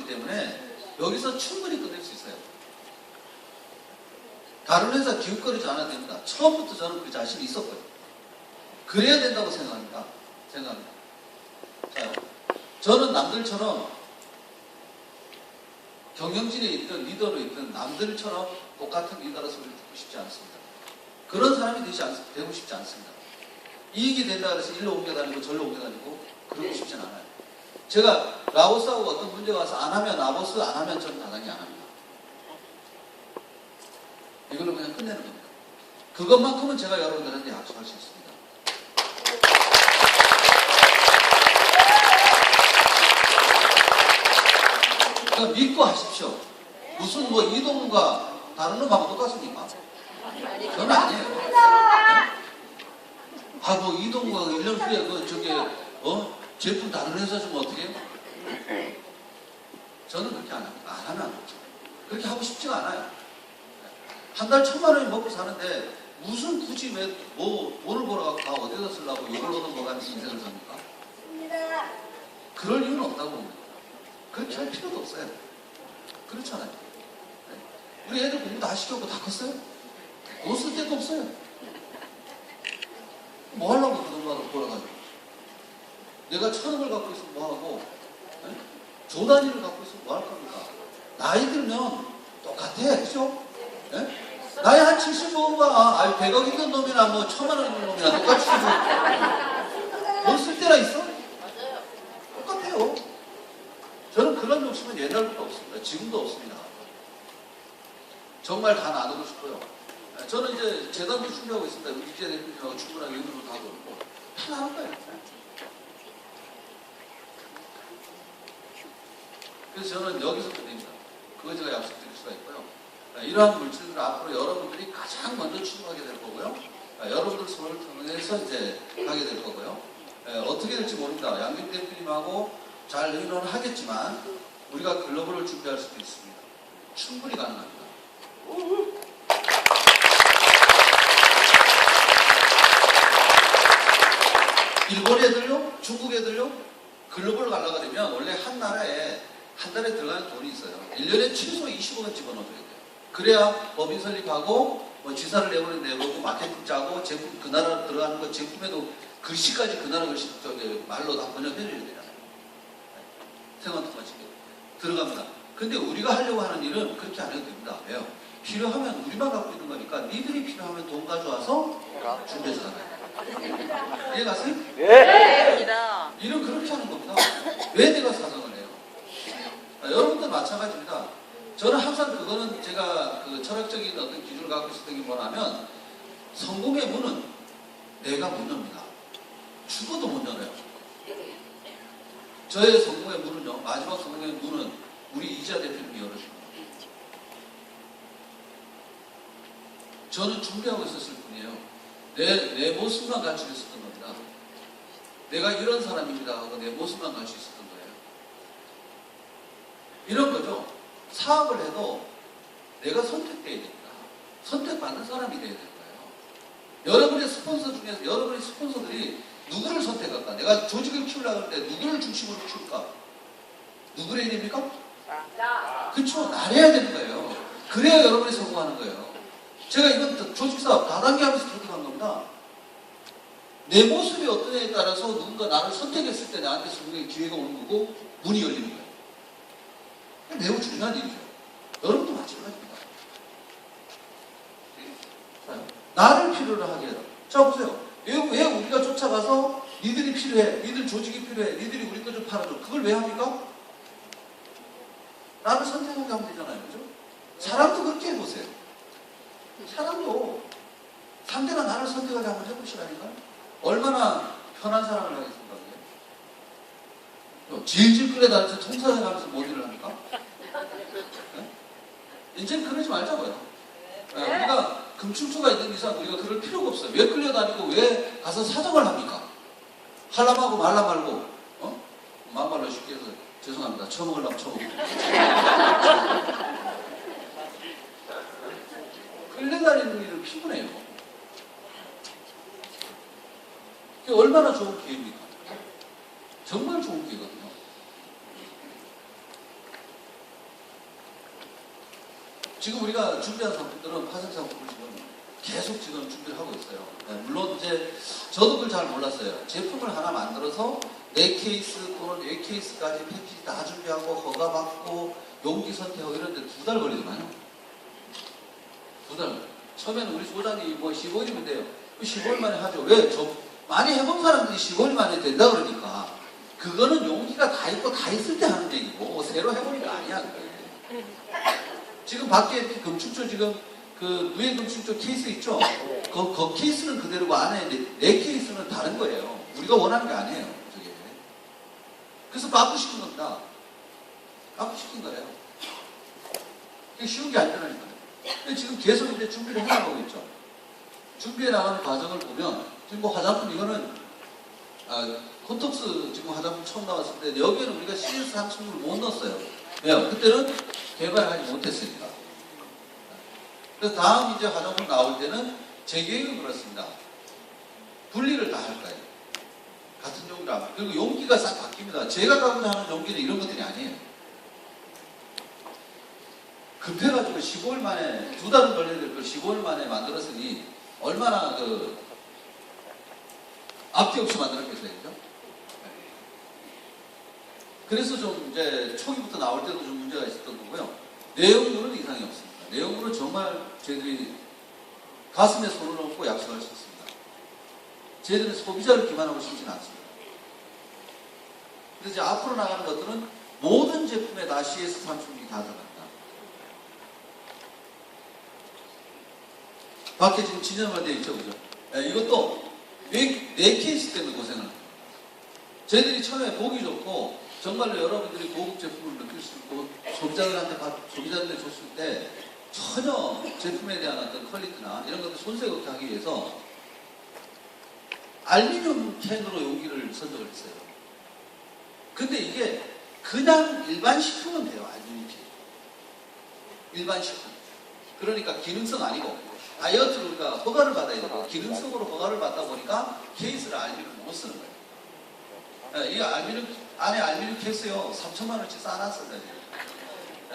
거기 때문에 여기서 충분히 끝낼 수 있어요. 다른 회사 기웃거리지 않아도 됩니다. 처음부터 저는 그 자신이 있었고요. 그래야 된다고 생각합니다. 자, 저는 남들처럼 경영진에 있든 리더로 있든 남들처럼 똑같은 리더라 소리를 듣고 싶지 않습니다. 그런 사람이 되고 싶지 않습니다. 이익이 된다 그래서 일로 옮겨다니고 절로 옮겨다니고 그러고 싶진 않아요. 제가 라보스하고 어떤 문제가 와서 안 하면 라보스, 안 하면 저는 나가기 안 합니다. 이걸로 그냥 끝내는 겁니다. 그것만큼은 제가 여러분들한테 약속할 수 있습니다. 그러니까 믿고 하십시오. 무슨 뭐 이동과 다른 놈하고 똑같습니까? 그건 아니에요. 아, 뭐 이동과 1년 후에 제품 다른 회사 주면 어떻게 해요? 저는 그렇게 안 합니다. 안 하면 안 하죠. 그렇게 하고 싶지가 않아요. 한 달 1,000만 원이 먹고 사는데 무슨 굳이 왜 돈을 벌어갖고 다 어디다 쓰려고 이걸 얻어먹어가면서 인생을 삽니까? 그럴 이유는 없다고 봅니다. 그렇게 할 필요도 없어요. 그렇잖아요. 우리 애들 공부 다 시켰고 다 컸어요. 돈 쓸 데도 없어요. 뭐 하려고 그 돈 벌어가지고. 내가 1,000억을 갖고 있으면 뭐하고, 조 단위를 갖고 있으면 뭐 할 겁니까? 나이 들면 똑같아. 그죠? 나이 한 70 먹어봐. 100억 있는 놈이나 뭐 1,000만 원 있는 놈이나 똑같이 돈 쓸 때나 있어? 똑같아요. 저는 그런 욕심은 옛날부터 없습니다. 지금도 없습니다. 정말 다 나누고 싶고요. 저는 이제 재단도 준비하고 있습니다. 우리 이재 대표님하고 충분하게 의견도 다 듣고 편안한 거예요. 그래서 저는 여기서 끝냅니다. 그거 제가 약속드릴 수가 있고요. 이러한 물질들을 앞으로 여러분들이 가장 먼저 추구하게 될 거고요. 여러분들 손을 통해서 이제 하게 될 거고요. 어떻게 될지 모릅니다. 양김 대표님하고 잘 의논을 하겠지만 우리가 글로벌을 준비할 수도 있습니다. 충분히 가능합니다. 일본 애들요? 중국 애들요? 글로벌 가려고 되면 원래 한 나라에 한 달에 들어가는 돈이 있어요. 1년에 최소 20억은 집어넣어줘야 돼요. 그래야 법인 설립하고 뭐 지사를 내보고 마케팅 짜고 제품 그 나라 들어가는 거 제품에도 글씨까지 그 나라 글씨 말로 다 번역해줘야 되잖아요. 생활통화지 들어갑니다. 근데 우리가 하려고 하는 일은 그렇게 안 해도 됩니다. 왜요? 필요하면 우리만 갖고 있는 거니까 니들이 필요하면 돈 가져와서 준비해서 나가요. 이해갔어요? 네. 일은 그렇게 하는 겁니다. 왜 내가 사정을 해요? 여러분도 마찬가지입니다. 저는 항상 그거는 제가 그 철학적인 어떤 기준을 갖고 있었던 게 뭐냐면 성공의 문은 내가 못 엽니다. 죽어도 못 열어요. 저의 성공의 문은요, 마지막 성공의 문은 우리 이재 대표님이 열어줍니다. 저는 준비하고 있었을 뿐이에요. 내 모습만 갖추고 있었던 겁니다. 내가 이런 사람입니다 하고 내 모습만 갖추고 있었던 거예요. 이런 거죠. 사업을 해도 내가 선택돼야 됩니다. 선택받는 사람이 돼야 될 거예요. 여러분의 스폰서 중에서 여러분의 스폰서들이 누구를 선택할까? 내가 조직을 키우려고 할 때 누구를 중심으로 키울까? 누구를 해야 됩니까? 그렇죠. 나를 해야 되는 거예요. 그래야 여러분이 성공하는 거예요. 제가 이건 조직사업 다단계 하면서 그렇게 간 겁니다. 내 모습이 어떠냐에 따라서 누군가 나를 선택했을 때 나한테 성공의 기회가 오는 거고 문이 열리는 거예요. 매우 중요한 일이죠. 여러분도 마찬가지입니다. 나를 필요로 하게 해라. 자 보세요. 왜 우리가 쫓아가서 니들이 필요해, 니들 조직이 필요해, 니들이 우리 거 좀 팔아줘. 그걸 왜 합니까? 나를 선택하게 하면 되잖아요. 그죠? 사람도 그렇게 해보세요. 사람도 상대가 나를 선택하게 한번 해보시라니까. 얼마나 편한 사람을 하겠습니까? 질질 끌려다니면서 통사해가면서 뭐 일을 합니까? 네? 이제는 그러지 말자고요. 네, 우리가 금충초가 있는 이상 우리가 그럴 필요가 없어요. 왜 끌려다니고 왜 가서 사정을 합니까? 하려고 말라 말고 막말로 쉽게 해서 죄송합니다. 처먹으려면 처먹고 끌려다니는 일은 피곤해요. 그게 얼마나 좋은 기회입니까? 정말 좋은 기회거든요. 지금 우리가 준비한 상품들은 파생 상품을 지금 계속 지금 준비를 하고 있어요. 물론 이제 저도 그걸 잘 몰랐어요. 제품을 하나 만들어서 4케이스 또는 8케이스까지 패키지 다 준비하고 허가받고 용기 선택하고 이런데 2달 걸리더만요. 2달. 처음에는 우리 소장님이 뭐 15일이면 돼요. 15일 만에 하죠. 왜? 많이 해본 사람들이 15일 만에 된다 그러니까 그거는 용기가 다 있고 다 있을 때 하는 얘기고 새로 해보니까 아니야. 그게. 지금 밖에 금축조 지금 그 누에 금축조 케이스 있죠? 그 케이스는 그대로고 안에 내 케이스는 다른 거예요. 우리가 원하는 게 아니에요. 저게. 그래서 바꾸시킨 겁니다. 바꾸시킨 거예요. 이게 쉬운 게 아니라니까요. 근데 지금 계속 이제 준비를 해나가고 있죠. 준비해 나가는 과정을 보면 지금 뭐 화장품 이거는 코톡스 지금 화장품 처음 나왔을 때 여기에는 우리가 CS 상품을 못 넣었어요. 왜요? 그때는 개발하지 못했으니까. 그래서 다음 이제 화장품 나올 때는 제 계획은 그렇습니다. 분리를 다 할 거예요. 같은 용기라. 그리고 용기가 싹 바뀝니다. 제가 가고자 하는 용기는 이런 것들이 아니에요. 급해가지고 15일 만에 2달은 걸려야 될 걸 15일 만에 만들었으니 얼마나 그 앞뒤 없이 만들었겠어요, 그죠? 그래서 좀 이제 초기부터 나올 때도 좀 문제가 있었던 거고요. 내용물은 이상이 없습니다. 내용물은 정말 저희들이 가슴에 손을 얹고 약속할 수 있습니다. 저희들은 소비자를 기만하고 싶지는 않습니다. 근데 이제 앞으로 나가는 것들은 모든 제품에 다 CS 상품이 다 들어갑니다. 밖에 지금 진열만 되어 있죠, 그죠? 이것도 네 케이스 때문에 고생을 합니다. 저희들이 처음에 보기 좋고 정말로 여러분들이 고급 제품을 느낄 수 있고 소비자들한테 줬을 때 전혀 제품에 대한 어떤 퀄리티나 이런 것들 손색 없게 하기 위해서 알루미늄 캔으로 용기를 선정을 했어요. 근데 이게 그냥 일반 식품은 돼요, 알루미늄 캔. 일반 식품. 그러니까 기능성 아니고 다이어트로 우리가 허가를 받아야 되고 기능성으로 허가를 받다 보니까 케이스를 알루미늄 못 쓰는 거예요. 이 알루미늄 안에 알루미늄 케이스요 3천만 원씩 쌓아놨어요.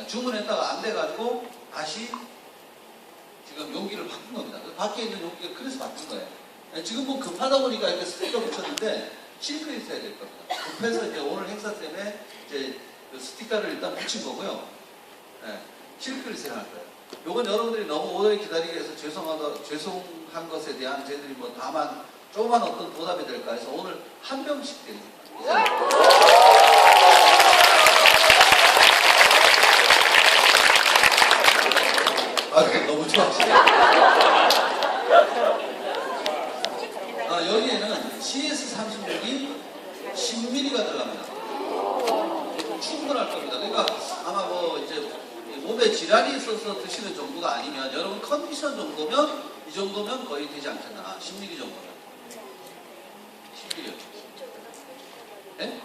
주문했다가 안 돼가지고 다시 지금 용기를 바꾼 겁니다. 밖에 있는 용기가 그래서 바꾼 거예요. 지금 뭐 급하다 보니까 이렇게 스티커 붙였는데 실크 있어야 될 겁니다. 급해서 이제 오늘 행사 때문에 이제 그 스티커를 일단 붙인 거고요. 실크를 있어야 할 거예요. 요건 여러분들이 너무 오래 기다리게 해서 죄송한 것에 대한 저희들이 뭐 다만 조그만 어떤 보답이 될까 해서 오늘 한 병씩 드립니다. 너무 좋아하시네. 여기에는 CS36이 10ml가 들어갑니다. 충분할 겁니다. 그러니까 아마 뭐 이제 몸에 질환이 있어서 드시는 정도가 아니면 여러분 컨디션 정도면 이 정도면 거의 되지 않겠나. 10ml 정도면. 10ml요. 예?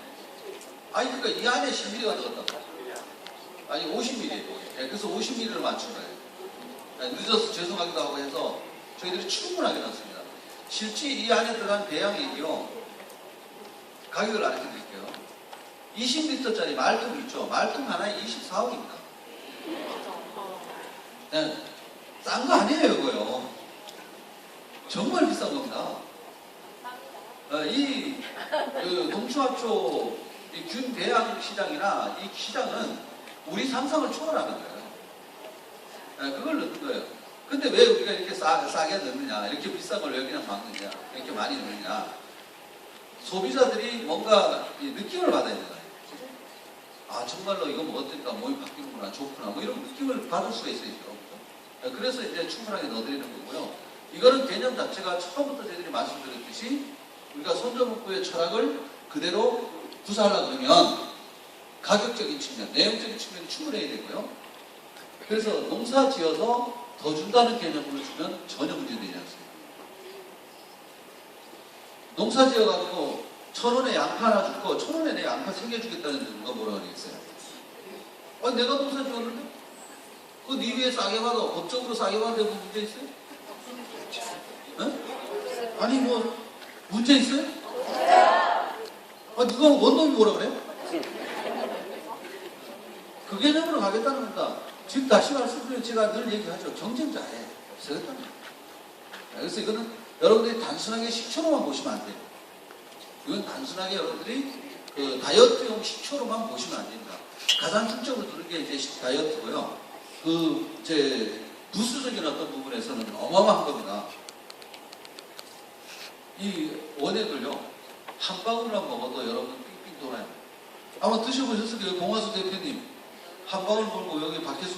아니 그러니까 이 안에 10ml가 들어갔다고. 아니 50ml예요. 그래서 50ml를 맞춘 거예요. 늦어서 죄송하기도 하고 해서 저희들이 충분하게 넣습니다. 실제 이 안에 들어간 배양액이요. 가격을 알려드릴게요. 20리터짜리 말통 있죠. 말통 하나에 24억입니다. 네, 싼 거 아니에요, 이거요. 정말 비싼 겁니다. 그 동충하초 균 배양 시장이나 이 시장은 우리 상상을 초월하는 거예요. 그걸 넣는 거예요. 근데 왜 우리가 이렇게 싸게 넣느냐, 이렇게 비싼 걸 왜 그냥 막느냐, 이렇게 많이 넣느냐. 소비자들이 뭔가 느낌을 받아야 되잖아요. 아, 정말로 이거 먹었으니까 몸이 바뀌는구나, 좋구나, 뭐 이런 느낌을 받을 수가 있어요. 그래서 이제 충분하게 넣어드리는 거고요. 이거는 개념 자체가 처음부터 저희들이 말씀드렸듯이 우리가 손전문구의 철학을 그대로 구사하려고 그러면 가격적인 측면, 내용적인 측면이 충분해야 되고요. 그래서 농사 지어서 더 준다는 개념으로 주면 전혀 문제되지 않습니다. 농사 지어가지고 1,000원에 양파 하나 주고 1,000원에 내 양파 3개 주겠다는 누가 뭐라 그러겠어요? 아니 내가 농사 지었는데? 그거 네 위에 싸게 받아. 법적으로 싸게 받는데 뭐 문제 있어요? 네? 아니 뭐 문제 있어요? 아 누가 원동이 뭐라 그래? 그 개념으로 가겠다는 겁니다. 지금 다시 말씀드리면 제가 늘 얘기하죠. 경쟁자에 없어졌다는 거예요. 그래서 이거는 여러분들이 단순하게 식초로만 보시면 안 돼요. 이건 단순하게 여러분들이 그 다이어트용 식초로만 보시면 안 됩니다. 가장 중점을 두는 게 이제 다이어트고요. 그 이제 부수적인 어떤 부분에서는 어마어마한 겁니다. 이 원액을요 한 방울만 먹어도 여러분 삥삥 돌아요. 아마 드셔보셨을 거예요. 공화수 대표님 한 방울 먹고 여기 박혜수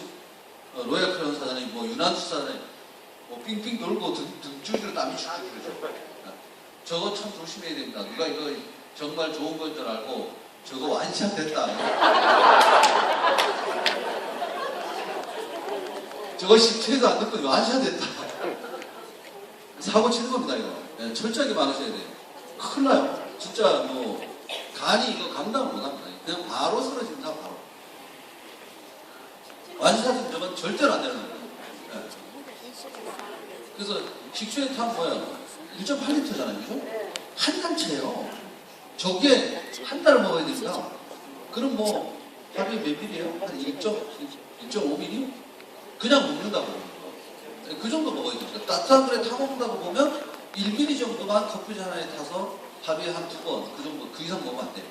로얄크라운 사장님, 뭐 유난수 사장님, 뭐 삥삥 돌고 등줄기로 땀이 쭉쭉 흐르죠. 저거 참 조심해야 됩니다. 누가 이거 정말 좋은 건 줄 알고 저거 완샷 됐다. 저거 10초에도 안 듣고 완샷 됐다. 사고 치는 겁니다, 이거. 네, 철저하게 막으셔야 돼요. 큰일 나요. 진짜 뭐, 간이 이거 감당을 못 합니다. 그냥 바로 쓰러집니다, 바로. 완샷은 저건 절대로 안 되는 거예요. 네. 그래서 식초의 탑 뭐예요? 1.8리터잖아요, 그죠? 한 단체예요. 저게 한 달을 먹어야 됩니다. 그럼 뭐 하루에 몇 밀이에요? 한 1.5mm? 그냥 먹는다고. 그 정도 먹어야 됩니다. 따뜻한 물에 타 먹는다고 보면 1mm 정도만 커피 하나에 타서 하루에 한 2번, 그 정도, 그 이상 먹으면 안 돼요.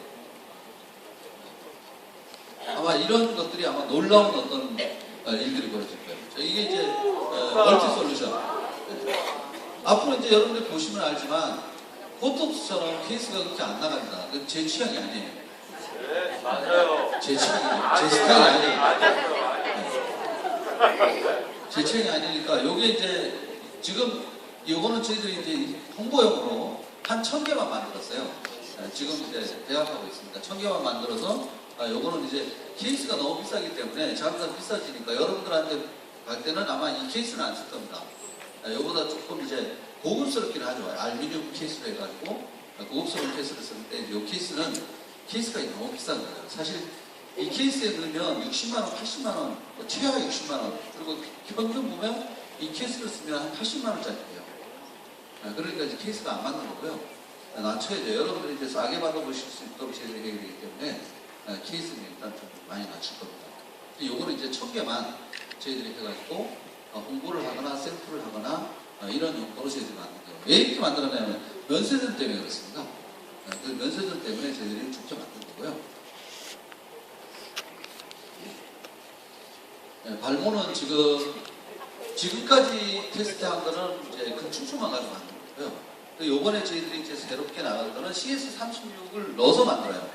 아마 이런 것들이 아마 놀라운 어떤 일들이 벌어질 거예요. 이게 이제 멀티 솔루션. 앞으로 이제 여러분들 보시면 알지만 보톡스처럼 케이스가 그렇게 안 나갑니다. 그건 제 취향이 아니에요. 네, 맞아요. 제 취향이, 제 스타일이 아니에요. 제 취향이 아니니까 요게 이제 지금 요거는 저희들이 이제 홍보용으로 한 1000개만 만들었어요. 지금 이제 대학하고 있습니다. 1000개만 만들어서 요거는 이제 케이스가 너무 비싸기 때문에 장사 비싸지니까 여러분들한테 갈 때는 아마 이 케이스는 안 쓸 겁니다. 요보다 조금 이제 고급스럽긴 하죠. 알루미늄 케이스로 해가지고 고급스러운 케이스를 쓰는데 요 케이스는 케이스가 너무 비싼 거예요. 사실 이 케이스에 넣으면 60만원, 80만원, 최하 60만원, 그리고 평균 보면 이 케이스를 쓰면 한 80만원짜리예요. 그러니까 이제 케이스가 안 맞는 거고요. 낮춰야죠. 여러분들이 이제 싸게 받아보실 수 있도록 제작이 되기 때문에 케이스는 일단 좀 많이 낮출 겁니다. 요거는 이제 1000개만 저희들이 해가지고 홍보를 하거나 샘플을 하거나 이런 용도로 저희들이 만든 거예요. 왜 이렇게 만들었냐면 면세점 때문에 그렇습니다. 그 면세점 때문에 저희들이 직접 만든 거고요. 발모는 지금까지 테스트한 거는 이제 근충충만 가지고 만든 거고요. 요번에 저희들이 이제 새롭게 나간 거는 CS36을 넣어서 만들어요.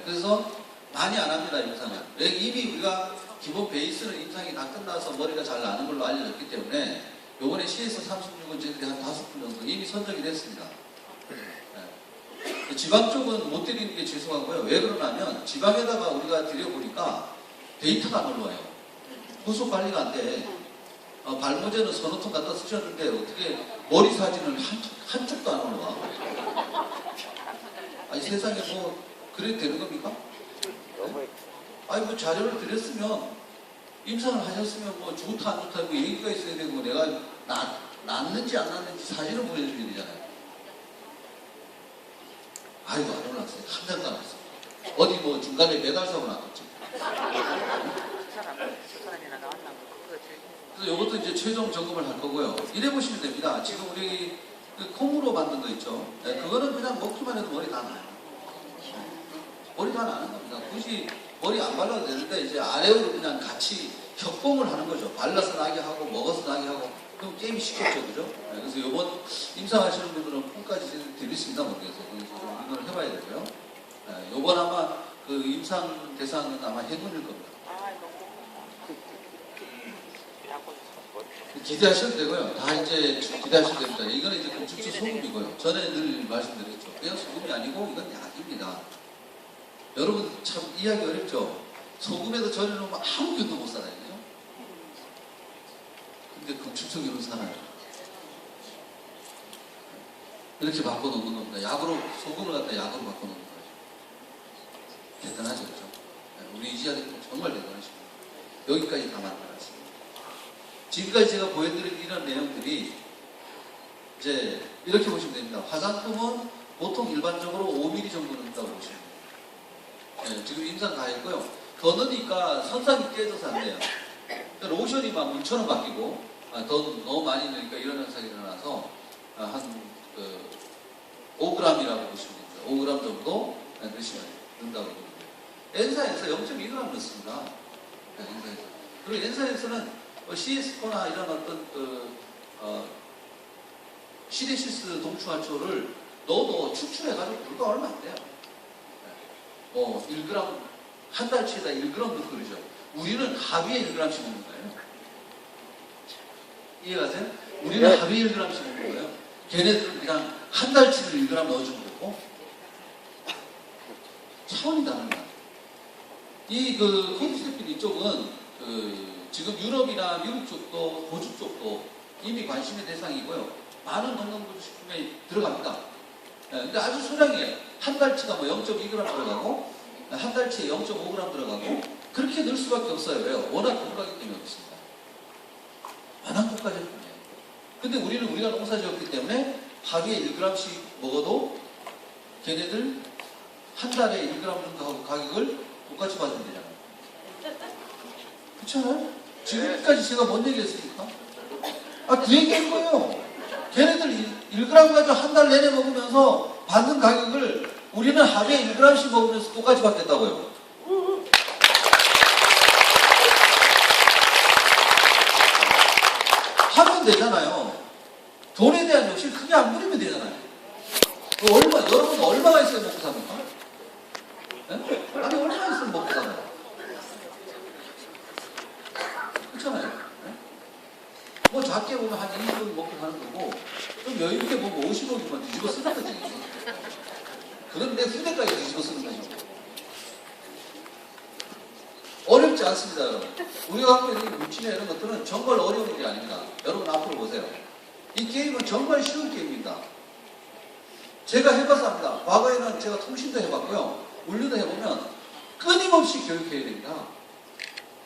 그래서 많이 안 합니다, 임상은. 이미 우리가 기본 베이스는 임상이 다 끝나서 머리가 잘 나는 걸로 알려졌기 때문에 요번에 CS36은 저희들이 한 5분 정도 이미 선정이 됐습니다. 지방 쪽은 못 드리는 게 죄송하고요. 왜 그러냐면 지방에다가 우리가 드려보니까 데이터가 안 올라와요. 후속 관리가 안 돼. 발모제는 서너 통 갖다 쓰셨는데 어떻게 머리 사진은 한쪽도 안 올라와. 아니 세상에 뭐 그래도 되는 겁니까? 네? 아니 뭐 자료를 드렸으면 임상을 하셨으면 뭐 좋다 안 좋다 뭐 얘기가 있어야 되고 내가 낫는지 안 낫는지 사진을 보여줘야 되잖아요. 아이고 안 올랐어요. 한 장도 안 왔어요. 어디 뭐 중간에 메달 사고 놨겠지. 그래서 이것도 이제 최종 점검을 할 거고요. 이래 보시면 됩니다. 지금 우리 그 콩으로 만든 거 있죠. 그거는 그냥 먹기만 해도 머리 다 나요. 머리 다 나는 겁니다. 굳이 머리 안 발라도 되는데 이제 아래로 그냥 같이 협공을 하는 거죠. 발라서 나게 하고 먹어서 나게 하고 그럼 게임이 쉽겠죠, 그죠? 그래서 이번 임상하시는 분들은 콩까지 드리겠습니다, 모르겠어요. 그래서 이걸 해봐야 되고요. 이번 아마 그 임상 대상은 아마 행운일 겁니다. 기대하셔도 되고요. 다 이제 기대하셔도 됩니다. 이거는 이제 건축주 소금이고요. 전에 늘 말씀드렸죠. 그냥 소금이 아니고 이건 약입니다. 여러분 참 이해하기 어렵죠? 소금에도 절여놓으면 아무 견도 못 살아요. 그죠? 근데 건축적으로 살아요. 이렇게 바꿔놓는 겁니다. 약으로, 소금을 갖다 약으로 바꿔놓는 거죠. 대단하죠, 그죠? 우리 이지아 대표 정말 대단하십니다. 여기까지 다 만들어놨습니다. 지금까지 제가 보여드린 이런 내용들이 이제 이렇게 보시면 됩니다. 화장품은 보통 일반적으로 5mm 정도 넣는다고 보시면 됩니다. 지금 임상 다 했고요. 더 넣으니까 선상이 깨져서 안 돼요. 로션이 막 물처럼 바뀌고 더 너무 많이 넣으니까 이런 현상이 일어나서 한 5g이라고 보시면 됩니다. 5g 정도 넣으시면 된다고 보거든요. 엔사에서 0.2g 넣습니다. 엔사에서. 그리고 엔사에서는 CS4나 이런 어떤 시리시스 동충하초를 넣어도 추출해가지고 불과 얼마 안 돼요. 1g 한 달치에다 1g 넣고 그러죠. 우리는 하루에 1g씩 먹는 거예요. 이해가세요? 우리는 하루에 1g씩 먹는 거예요. 걔네들은 그냥 한 달치를 1g 넣어주면 되고 차원이 다른 거야. 이 코드스테핀 이쪽은 지금 유럽이나 미국 쪽도 호주 쪽도 이미 관심의 대상이고요. 많은 건강보조식품에 들어갑니다. 근데 아주 소량이에요. 한 달치가 뭐 0.2g 들어가고 한 달치에 0.5g 들어가고 그렇게 넣을 수밖에 없어요. 왜요? 워낙 고가기 때문에 그렇습니다. 워낙 고가질 뿐이에요. 근데 우리는 우리가 농사지었기 때문에 하루에 1g씩 먹어도 걔네들 한 달에 1g 정도 가격을 똑같이 받으면 되잖아요. 그렇잖아요? 지금까지 제가 뭔 얘기 했습니까? 그 얘기한 거예요. 걔네들 1g 가지고 한 달 내내 먹으면서 받는 가격을 우리는 하루에 1g씩 먹으면서 똑같이 받겠다고요. 하면 되잖아요. 돈에 대한 욕심 크게 안 부리면 되잖아요. 여러분 얼마가 있어야 먹고 삽니까? 네? 아니 얼마나 있으면 먹고 살아요? 그렇잖아요. 네? 뭐 작게 보면 한 20억 먹고 사는 거고 좀 여유있게 보면 50억이면 뒤집어 쓰는 거지. 그럼 내 후대까지 뒤집어 쓰는 거죠. 어렵지 않습니다, 여러분. 우리가 갖고 있는 물질이나 이런 것들은 정말 어려운 일이 아닙니다. 여러분 앞으로 보세요. 이 게임은 정말 쉬운 게임입니다. 제가 해봐서 합니다. 과거에는 제가 통신도 해봤고요. 물류도 해보면 끊임없이 교육해야 됩니다.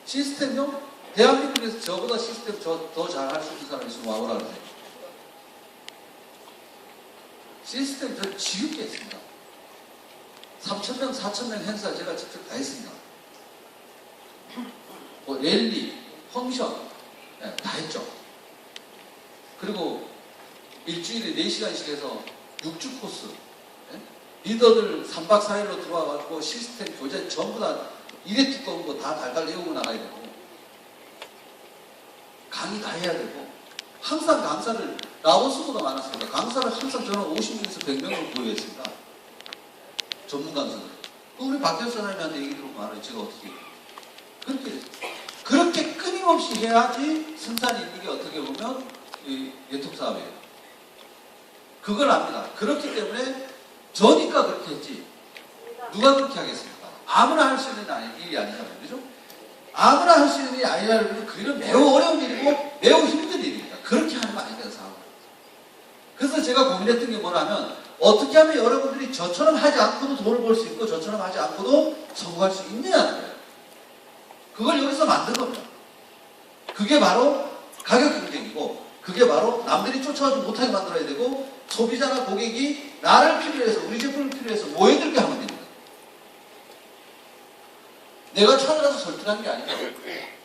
시스템요? 대한민국에서 저보다 시스템 더 잘할 수 있는 사람이 있으면 와보라 그러세요. 시스템 저 지겹게 했습니다. 3,000명, 4,000명 행사 제가 직접 다 했습니다. 뭐 랠리, 펑션 다 했죠. 그리고 일주일에 4시간씩 해서 6주 코스 리더들 3박 4일로 들어와가지고 시스템 교재 전부 다 이래 두꺼운 거 다 달달 외우고 나가야 되고 강의 다 해야 되고 항상 강사를 라오스보다 많았습니다. 강사를 항상 저는 50명에서 100명을 보유했습니다. 전문 강사들. 우리 박태수 사장님한테 얘기 들어보면 알아요. 제가 어떻게 그렇게 끊임없이 해야지 생산이 있는 게 어떻게 보면 유통 사업이에요. 그걸 압니다. 그렇기 때문에 저니까 그렇게 했지 누가 그렇게 하겠습니까? 아무나 할 수 있는 일이 아니잖아요. 그죠? 아무나 할 수 있는 일이 아니라면 그일은 매우 어려운 일이고 매우 힘든 일입니다. 그렇게 하는 거 아니에요. 사업을. 그래서 제가 고민했던 게 뭐냐면 어떻게 하면 여러분들이 저처럼 하지 않고도 돈을 벌 수 있고 저처럼 하지 않고도 성공할 수 있느냐는 거예요. 그걸 여기서 만든 겁니다. 그게 바로 가격 경쟁이고 그게 바로 남들이 쫓아가지 못하게 만들어야 되고 소비자나 고객이 나를 필요로 해서 우리 제품을 필요로 해서 모여들게 하면 됩니다. 내가 찾아가서 설득하는 게 아니죠.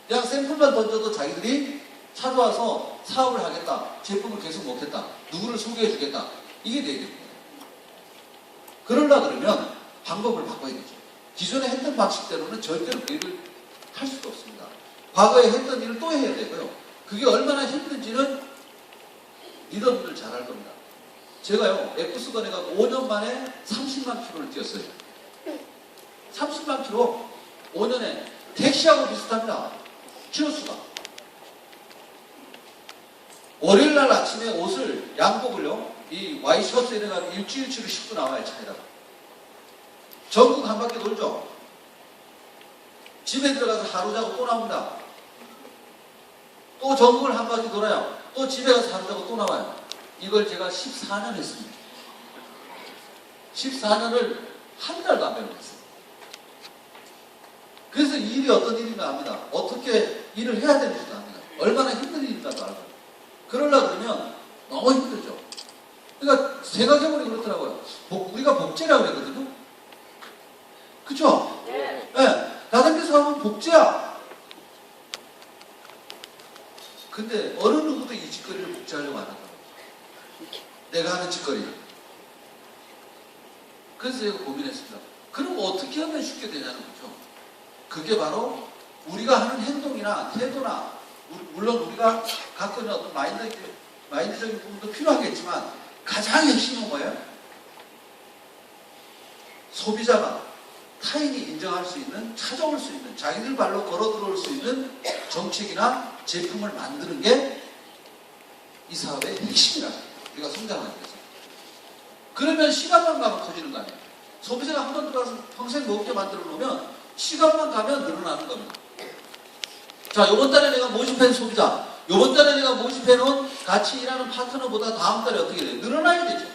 그냥 샘플만 던져도 자기들이 찾아와서 사업을 하겠다. 제품을 계속 먹겠다. 누구를 소개해 주겠다. 이게 돼야 됩니다. 그러려 그러면 방법을 바꿔야 되죠. 기존에 했던 방식대로는 절대로 그 일을 할 수가 없습니다. 과거에 했던 일을 또 해야 되고요. 그게 얼마나 힘든지는 리더분들 잘 알 겁니다. 제가요, 에쿠스건에 가고 5년 만에 30만 킬로를 뛰었어요. 30만 킬로 5년에 택시하고 비슷합니다. 킬로수가. 월요일날 아침에 옷을 양복을요, 이 와이셔츠 이래가지고 일주일치를 싣고 나와요, 차에다가. 전국 한 바퀴 돌죠. 집에 들어가서 하루 자고 또 나옵니다. 또 전국을 한 바퀴 돌아요. 또 집에 가서 하루 자고 또 나와요. 이걸 제가 14년 했습니다. 14년을 한 달도 안 배워냈어요. 그래서 이 일이 어떤 일인가 합니다. 어떻게 일을 해야 되는지도 압니다. 얼마나 힘든 일인가도 알고. 그러려고 그러면 너무 힘들죠. 그러니까 생각해보니 그렇더라고요. 우리가 복제라고 그랬거든요. 그쵸? 네. 다른 사업은 복제야. 근데 어느 누구도 이 짓거리를 복제하려고 안 한다. 내가 하는 짓거리. 그래서 제가 고민했습니다. 그럼 어떻게 하면 쉽게 되냐는 거죠. 그게 바로 우리가 하는 행동이나 태도나, 물론 우리가 갖고 있는 어떤 마인드적인 부분도 필요하겠지만 가장 핵심은 뭐예요? 소비자가 타인이 인정할 수 있는, 찾아올 수 있는, 자기들 발로 걸어 들어올 수 있는 정책이나 제품을 만드는 게 이 사업의 핵심이라고 해요. 우리가 성장하기 위해서. 그러면 시간만 가면 커지는 거 아니에요. 소비자가 한 번 들어가서 평생 먹게 만들어 놓으면 시간만 가면 늘어나는 겁니다. 자, 요번 달에 내가 모집한 소비자, 요번 달에 내가 모집해 놓은 같이 일하는 파트너보다 다음 달에 어떻게 돼요? 늘어나야 되죠.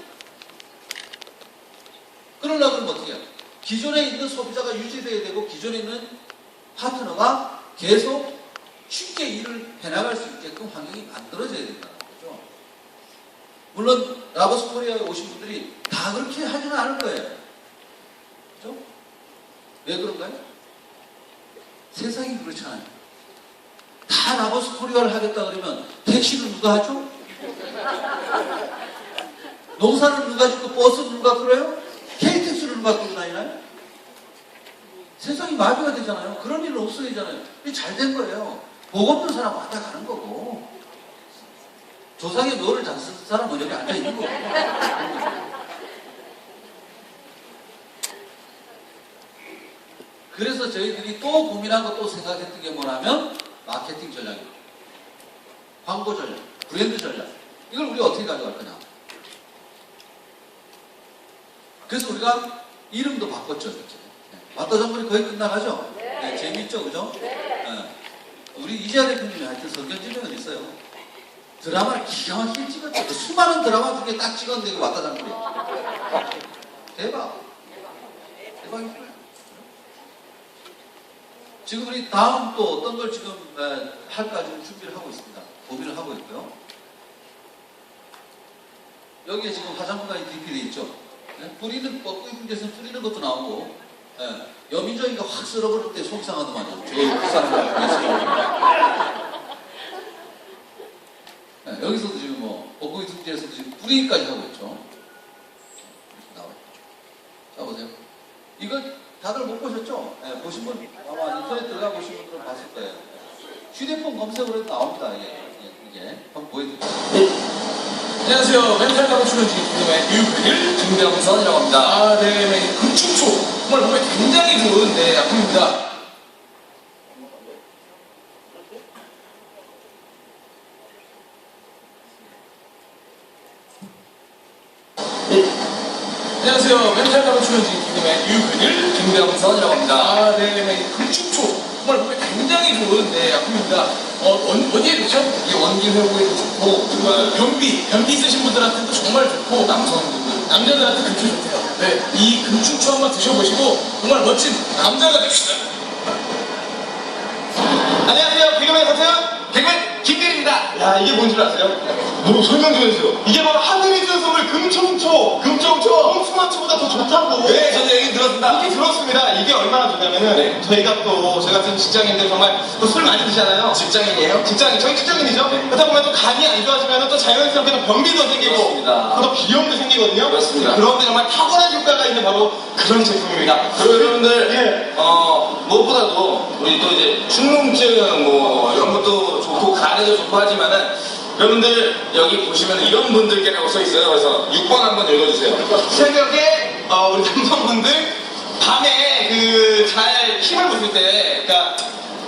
그러려고 그러면 어떻게 해요? 기존에 있는 소비자가 유지돼야 되고 기존에 있는 파트너가 계속 쉽게 일을 해나갈 수 있게끔 환경이 만들어져야 된다는 거죠. 물론 라버스 코리아에 오신 분들이 다 그렇게 하지는 않을 거예요. 그렇죠? 왜 그런가요? 세상이 그렇잖아요. 다 라버스 코리아를 하겠다 그러면 택시를 누가 하죠? 농사는 누가 짓고 버스는 누가 끌어요? KTX를 누가 끌고 다니나요? 세상이 마비가 되잖아요. 그런 일은 없어야 되잖아요. 잘 된 거예요. 복 없는 사람 왔다 가는 거고 조상의 묘를 잘 쓴 사람은 여기 앉아 있는 거고. 그래서 저희들이 또 고민하고 또 생각했던 게 뭐냐면 마케팅 전략입니다. 광고 전략, 브랜드 전략. 이걸 우리가 어떻게 가져갈 거냐. 그래서 우리가 이름도 바꿨죠. 이렇게. 맞다 정글이 거의 끝나가죠? 네, 재밌죠, 그죠? 네. 우리 이재하 대표님이 하여튼 성견지명은 있어요. 드라마를 기가 막히게 찍었죠. 그 수많은 드라마 중에 딱 찍었는데 이거 맞다 장군이. 대박. 대박인 거예요. 지금 우리 다음 또 어떤 걸 지금 할까 지금 준비를 하고 있습니다. 고민을 하고 있고요. 여기에 지금 화장품관이 DP 돼 있죠. 뿌리는 거, 꾸이분께서 뿌리는 것도 나오고, 여민정이가 확 쓸어버릴 때 속이 상하더만요. 저 사람을 위해서. 여기서도 지금 뭐, 벚고기 특제에서도 지금 뿌리기까지 하고 있죠. 나와요. 자, 보세요. 이거 다들 못 보셨죠? 보신 분, 아마 인터넷 들어가 보신 분들은 봤을 거예요. 휴대폰 검색으로 해도 나옵니다. 이게. 한번 보여드릴게요. 안녕하세요. 멘탈 가로 출연진 김동의 뉴그릴 김병선이라고 합니다. 아, 네. 금축초. 정말 몸에 굉장히 좋은 약품입니다. 안녕하세요. 멘탈 가로 출연진 김동의 뉴그릴 김병선이라고 합니다. 아, 네. 금축초. 정말 몸에 굉장히 좋은 약품입니다. 어디에 좋죠? 이게 원기 회복에도 좋고, 정말 변비 있으신 분들한테도 정말 좋고, 남자들한테 금추 좋대요. 네, 이 금충초 한번 드셔보시고 정말 멋진 남자가 됩시다. 안녕하세요. 개그맨 서태현, 개그맨 김대리입니다. 야, 이게 뭔 줄 아세요? 뭐 설명 좀 해주세요. 이게 바로 하늘이 준 선물 금총초. 홍수마초보다 더 좋다고. 네, 저도 얘기 들었습니다. 이게 들었습니다. 이게 얼마나 좋냐면은 네. 저희가 또 저희 같은 직장인들 정말 또 술 많이 드시잖아요. 직장인이에요? 저희 직장인이죠. 네. 그러다 보면 또 간이 안 좋아지면 또 자연스럽게 또 변비도 생기고 그렇습니다. 또 비염도 생기거든요. 그렇습니다. 그런데 정말 탁월한 효과가 있는 바로 그런 제품입니다. 그리고 여러분들, 예. 무엇보다도 우리 또 이제 충농증 뭐 이런 것도 좋고 간에도 좋고 하지만은 여러분들 여기 보시면 이런 분들께라고 써 있어요. 그래서 6번 한번 읽어주세요. 새벽에 우리 남성분들 밤에 그 잘 힘을 못 쓸 때, 그러니까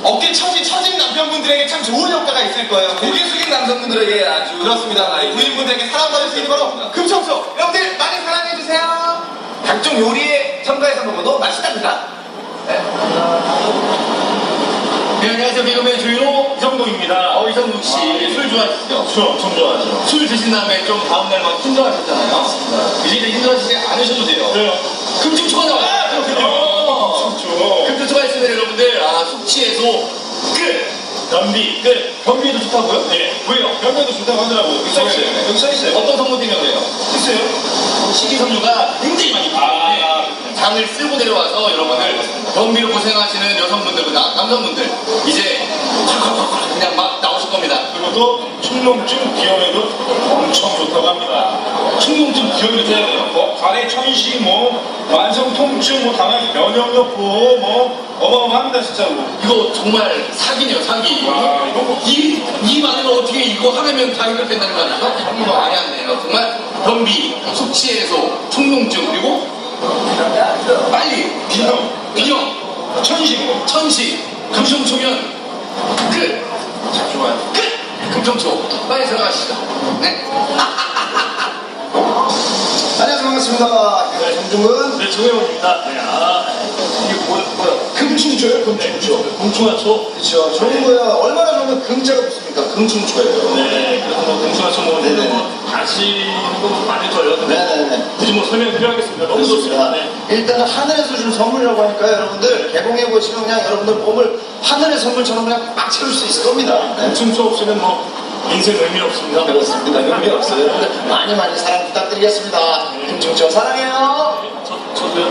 어깨 처진 남편분들에게 참 좋은 효과가 있을 거예요. 고개 숙인 남성분들에게 아주 그렇습니다. 부인분들에게 사랑받을 수 있는 바로 금청소. 여러분들 많이 사랑해 주세요. 각종 요리에 첨가해서 먹어도 맛있답니다. 네, 안녕하세요. 개그맨 조인호 이성동입니다. 이성동 씨, 술 좋아하시죠? 술 엄청 좋아하죠. 술 드신 다음에 좀 다음날 막 힘들어하셨잖아요. 이제 힘들어지지 않으셔도 돼요. 왜요? 금중초가 나와요. 그렇군요. 금중초가 있으면 여러분들, 숙취해소 끝! 변비 끝! 변비에도 좋다고요? 네. 왜요? 변비에도 좋다고 하더라고요. 여기 써있어요. 여기 써있어요. 어떤 성분 때문에 그래요? 글쎄요. 식이섬유가 굉장히 많이 있기 때문에 장을 쓸고 내려와서 여러분들 변비로 고생하시는 여성분들보다 남성분들 이제 그냥 막 나오실 겁니다. 그리고 또 충농증 비염에도 엄청 좋다고 합니다. 충농증 비염이 돼요. 뭐 간의 천식, 뭐 만성 통증, 뭐 당연 면역력 보호, 뭐 어마어마합니다 진짜로. 이거 정말 사기네요, 사기. 아, 이거 뭐 이 많은 거 어떻게 이거 하면 다 해결된다는 거 아니에요? 이거 말이 안 돼요. 정말 변비, 숙취해소, 충농증, 그리고 빨리 비염, 천식, 금성초면 끝! 자, 좋아요. 끝! 금성초 빨리 들어가시죠. 네. 안녕하세요. 반갑습니다. 정중은 네, 정혜원입니다. 네, 이게 뭐야? 금충초예요? 금충초. 공충하초. 그렇죠. 좋은 거야. 얼마나 좋으면 금자가 붙습니까? 금충초예요. 네, 그래서 뭐 공충하초 뭐 네네. 이런 거 다시는 거 많이 줘요. 근데 네네네. 굳이 뭐 설명 필요하겠습니다. 너무 좋습니다. 네. 일단은 하늘에서 준 선물이라고 하니까요. 여러분들 개봉해 보시면 그냥 여러분들 몸을 하늘의 선물처럼 그냥 막 채울 수 있을 겁니다. 네. 공충초 없이는 뭐 인생 의미 없습니다. 그렇습니다. 의미 없어요. 여러분들 많이 많이 사랑 부탁드리겠습니다. 금충초 사랑해요. 저도요.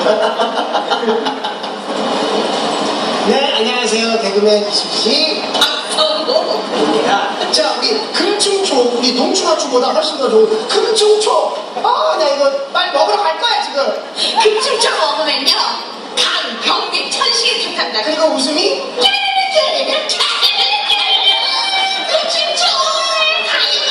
네, 안녕하세요. 개그맨 이수지. 자, 우리 금충초, 우리 농충하초보다 훨씬 더 좋은 금충초. 아, 나 이거 빨리 먹으러 갈 거야, 지금. 금충초 먹으면요 간, 변비, 천식이 좋단다. 그리고 웃음이 금충초 가요.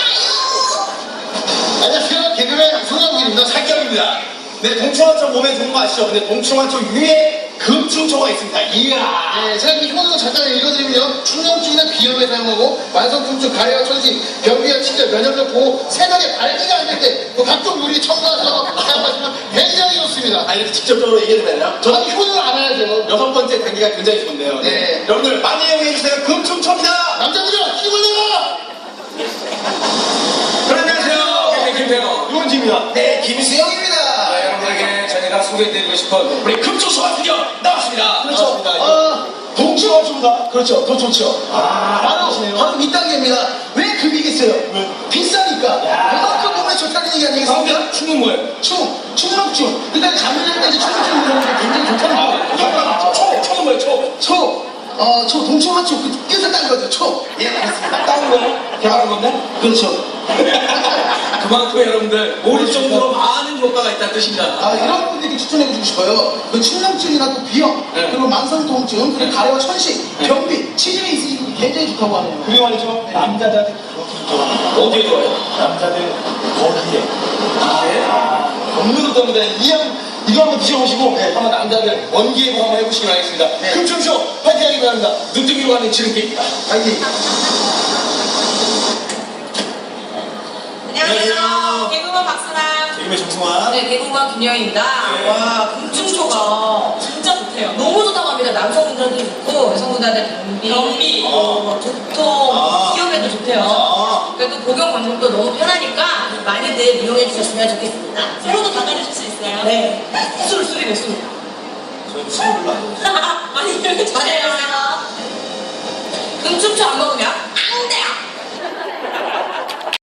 안녕하세요. 개그맨 손영길입니다. 살경입니다. 네, 동충하초 몸에 좋은 거 아시죠? 근데 동충하초 위에 금충초가 있습니다. 이야. 네, 제가 이 효능을 잠깐 읽어드리면요. 충농증이나 비염에 사용하고 만성통증, 가래와 천식, 변비와 치질, 면역력 보호, 세간의 발기가 안 될 때 또 각종 요리 첨가하셔서 사용하시면 굉장히 좋습니다. 아, 이렇게 직접적으로 얘기해도 되나요? 저는 효능을 알아야죠. 6번째 단계가 굉장히 좋은데요. 네. 여러분들 많이 이용해주세요. 금충초입니다. 남자들아, 힘을 내라! 안녕하세요. 김태형. 유원지입니다. 네, 김수영입니다. 여러분들에게 저희가 소개해드리고 싶은 우리 금초소가 드디어 나왔습니다. 그렇죠. 동충하초보다 그렇죠. 더 좋죠. 바로 이 단계입니다. 왜 금이겠어요? 비싸니까. 그만큼 몸에 좋다는 얘기 아니겠습니까? 충은 뭐예요? 충농증. 그다음에 감염될 때 이제 충농증 이런 게 굉장히 좋다는 거예요. 초는 뭐예요? 초, 동충하초, 그래서 딴 거죠, 초. 예, 알겠습니다. 따온 거예요? 개발한 건데? 그렇죠. 그만큼 여러분들 모를 정도로 많은 효과가 있다는 뜻입니다. 아, 이런 분들께 추천해주고 싶어요. 그 충농증이나 또 비염, 네. 그리고 만성통증, 그리고 가래와 천식, 변비, 치질이 있으신 분이 굉장히 좋다고 하네요. 그리고 말이죠. 남자들한테 그렇게 좋아요. 어디에 좋아요? 남자들 거기에. 없는 것도 없는데 이거 한번 드셔보시고 한번 남자들 원기회복 한번 해보시기 바라겠습니다. 금충쇼 파이팅 하기 바랍니다. 눈뜨기로 하는 지름길. 파이팅. 안녕하세요. 개그우먼 박수랑. 개그맨 정승환. 네, 개그우먼 김여희입니다. 와, 금충초가 진짜 좋대요. 너무 좋다고 합니다. 남성분들한테 좋고, 여성분들한테 변비, 두통, 비염에도 좋대요. 그리고 또 복용 방법도 너무 편하니까 많이들 이용해 주셨으면 좋겠습니다. 새로도 닦아주실 수 있어요? 네. 술이 몇 술이요? 저는 술을 별로 안 좋아해요. 많이 이용해 주세요. 금충초 안 먹으면